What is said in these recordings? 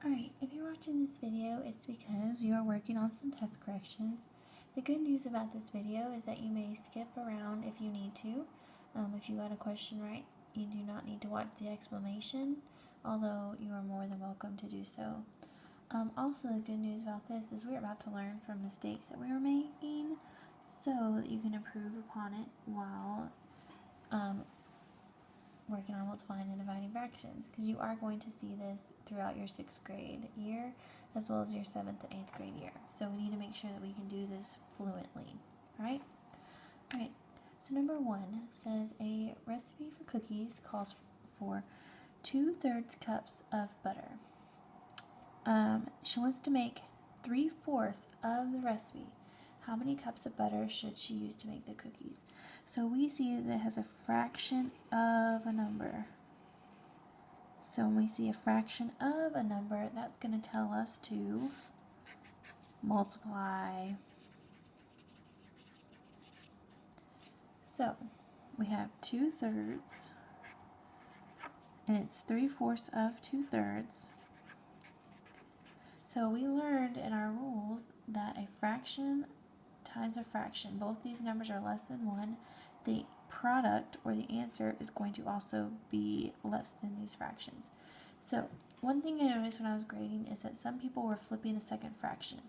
Alright, if you're watching this video, it's because you are working on some test corrections. The good news about this video is that you may skip around if you need to. If you got a question right, you do not need to watch the explanation, although you are more than welcome to do so. Also, the good news about this is we're about to learn from mistakes that we were making so that you can improve upon it while working on multiplying and dividing fractions, because you are going to see this throughout your 6th grade year as well as your 7th and 8th grade year. So we need to make sure that we can do this fluently. Alright? Alright, so number 1 says a recipe for cookies calls for 2/3 cups of butter. She wants to make 3/4 of the recipe. How many cups of butter should she use to make the cookies? So we see that it has a fraction of a number. So when we see a fraction of a number, that's going to tell us to multiply. So we have 2/3, and it's 3/4 of 2/3. So we learned in our rules that a fraction times a fraction, both these numbers are less than 1, the product or the answer is going to also be less than these fractions. So one thing I noticed when I was grading is that some people were flipping the second fraction.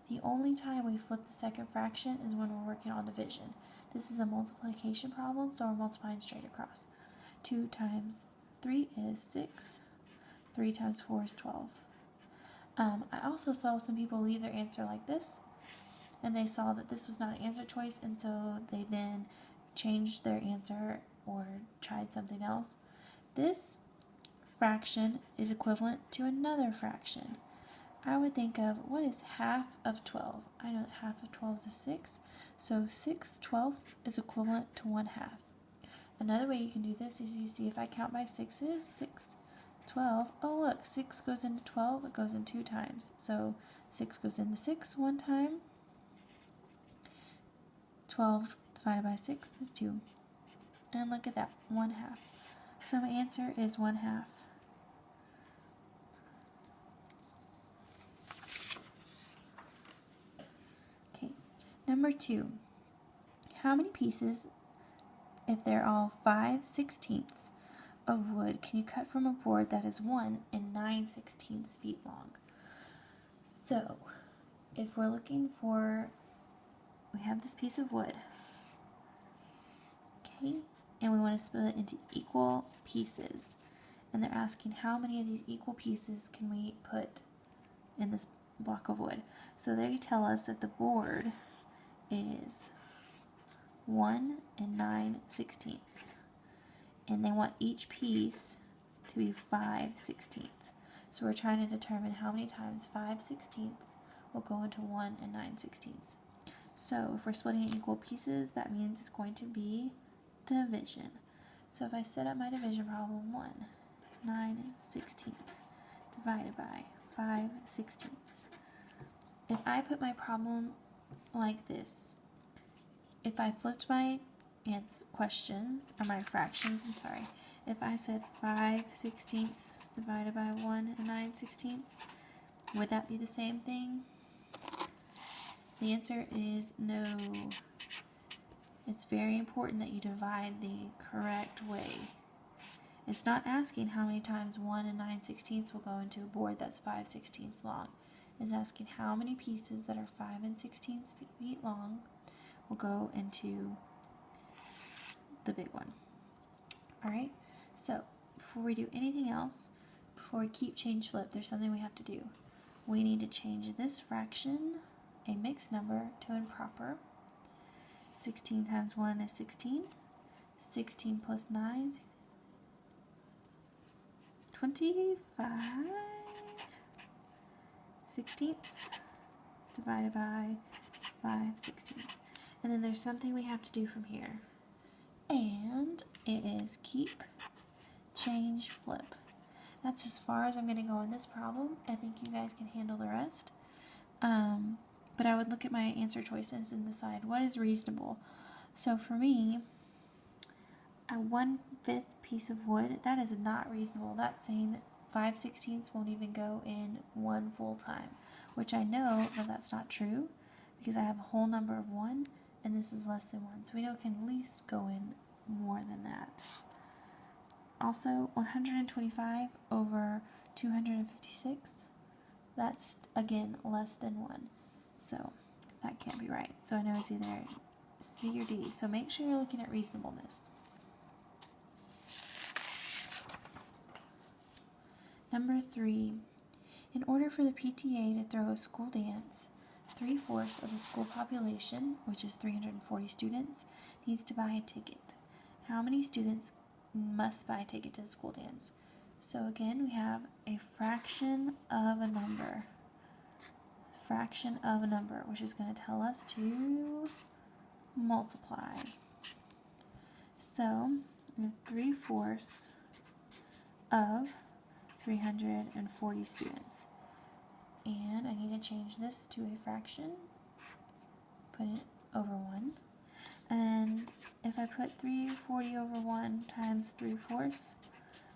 The only time we flip the second fraction is when we're working on division. This is a multiplication problem, so we're multiplying straight across. 2 times 3 is 6. 3 times 4 is 12. I also saw some people leave their answer like this, and they saw that this was not an answer choice, and so they then changed their answer or tried something else. This fraction is equivalent to another fraction. I would think of, what is half of 12? I know that half of 12 is 6, so 6/12 is equivalent to 1/2. Another way you can do this is you see if I count by 6's, 6, 12, oh look, 6 goes into 12, it goes in 2 times. So 6 goes into 6 one time, 12 divided by 6 is 2. And look at that, 1/2. So my answer is 1/2. Okay, number 2. How many pieces, if they're all 5/16 of wood, can you cut from a board that is 1 and 9/16 feet long? So, if we're looking for, we have this piece of wood, okay, and we want to split it into equal pieces, and they're asking how many of these equal pieces can we put in this block of wood. So they tell us that the board is 1 and 9/16, and they want each piece to be 5/16. So we're trying to determine how many times 5/16 will go into 1 and 9/16. So if we're splitting in equal pieces, that means it's going to be division. So if I set up my division problem, 1 9/16 divided by 5/16. If I put my problem like this, if I flipped my questions, or my fractions, if I said 5/16 divided by 1 and 9/16, would that be the same thing? The answer is no. It's very important that you divide the correct way. It's not asking how many times 1 and 9/16 will go into a board that's 5/16 long. It's asking how many pieces that are 5 and 16 feet long will go into the big one. Alright, so before we do anything else, before we keep, change, flip, there's something we have to do. We need to change this fraction, a mixed number, to improper. 16 times 1 is 16. 16 plus 9, 25 16ths divided by 5/16. And then there's something we have to do from here. And it is keep, change, flip. That's as far as I'm going to go in this problem. I think you guys can handle the rest. But I would look at my answer choices and decide what is reasonable. So for me, a 1/5 piece of wood, that is not reasonable. That's saying 5/16 won't even go in one full time, which I know that that's not true because I have a whole number of 1 and this is less than 1. So we know it can at least go in more than that. Also, 125 over 256, that's again less than 1. So that can't be right. So I know it's either C or D. So make sure you're looking at reasonableness. Number 3, in order for the PTA to throw a school dance, 3/4 of the school population, which is 340 students, needs to buy a ticket. How many students must buy a ticket to the school dance? So again, we have a fraction of a number. Fraction of a number, which is going to tell us to multiply. So, 3/4 of 340 students. And I need to change this to a fraction. Put it over 1. And if I put 340 over 1 times 3/4,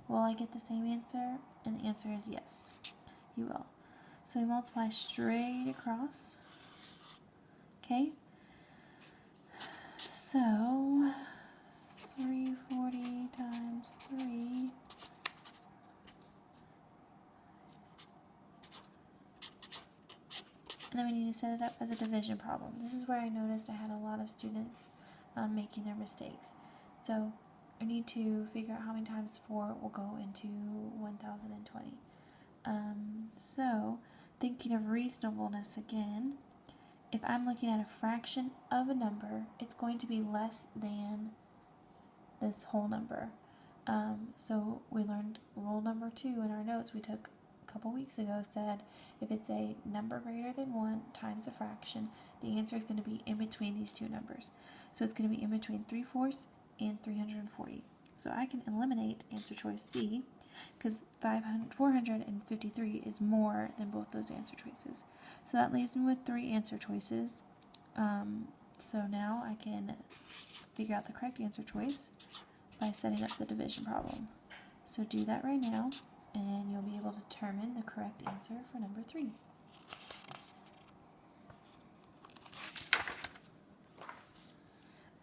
will I get the same answer? And the answer is yes, you will. So we multiply straight across. Okay? So 340 times 3. And then we need to set it up as a division problem. This is where I noticed I had a lot of students making their mistakes. So I need to figure out how many times 4 will go into 1020. So thinking of reasonableness again, if I'm looking at a fraction of a number, it's going to be less than this whole number. So we learned rule number 2 in our notes we took a couple weeks ago, said if it's a number greater than 1 times a fraction, the answer is going to be in between these two numbers. So it's going to be in between 3/4 and 340. So I can eliminate answer choice C because 453 is more than both those answer choices. So that leaves me with 3 answer choices. So now I can figure out the correct answer choice by setting up the division problem. So do that right now, and you'll be able to determine the correct answer for number 3.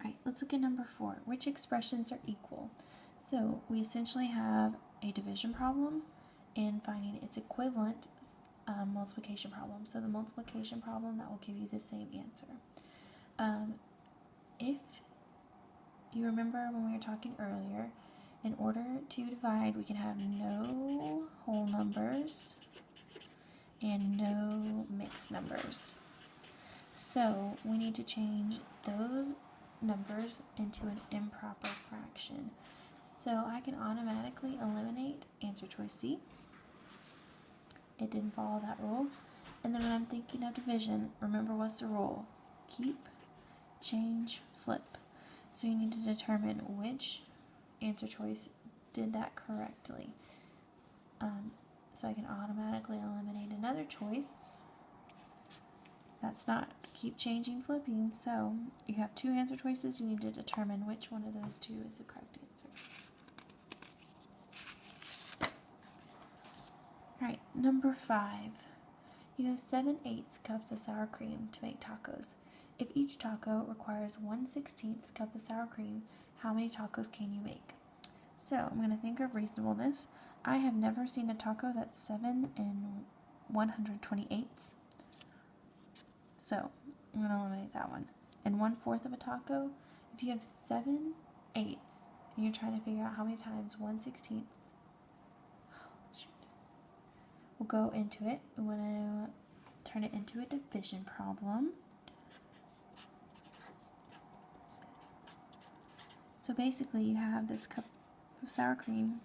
Alright, let's look at number 4. Which expressions are equal? So we essentially have a division problem and finding its equivalent multiplication problem. So the multiplication problem, that will give you the same answer. If you remember when we were talking earlier, in order to divide, we can have no whole numbers and no mixed numbers. So we need to change those numbers into an improper fraction. So I can automatically eliminate answer choice C. It didn't follow that rule. And then when I'm thinking of division, remember what's the rule? Keep, change, flip. So you need to determine which answer choice did that correctly. So I can automatically eliminate another choice. That's not keep changing, flipping. So you have 2 answer choices. You need to determine which one of those 2 is the correct answer. Alright, number 5. You have 7/8 cups of sour cream to make tacos. If each taco requires 1/16 cup of sour cream, how many tacos can you make? So I'm going to think of reasonableness. I have never seen a taco that's 7 1/128. So I'm going to eliminate that one. And 1/4 of a taco, if you have 7/8 and you're trying to figure out how many times 1/16 will go into it, we want to turn it into a division problem. So basically you have this cup of sour cream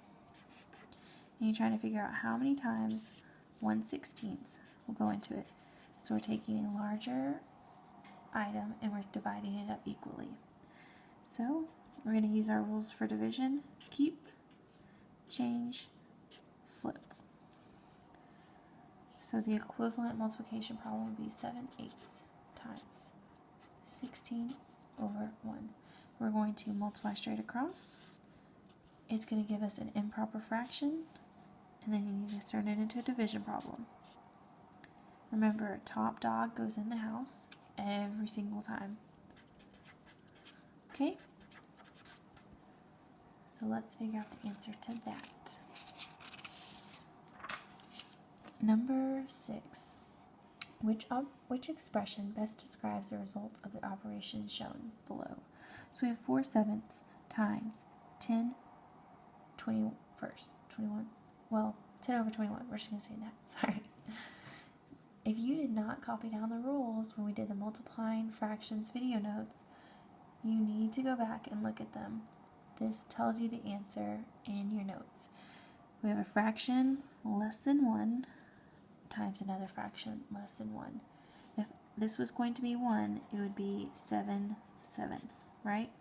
and you're trying to figure out how many times 1/16 will go into it. So we're taking a larger item and we're dividing it up equally. So we're going to use our rules for division: keep, change, flip. So the equivalent multiplication problem would be 7/8 times 16 over 1. We're going to multiply straight across. It's going to give us an improper fraction, and then you need to turn it into a division problem. Remember, top dog goes in the house every single time. Okay? So let's figure out the answer to that. Number 6. Which expression best describes the result of the operation shown below? So we have 4/7 times 10 21. Well, 10 over 21. We're just going to say that. Sorry. If you did not copy down the rules when we did the multiplying fractions video notes, you need to go back and look at them. This tells you the answer in your notes. We have a fraction less than 1 times another fraction less than 1. If this was going to be 1, it would be 7/7, right?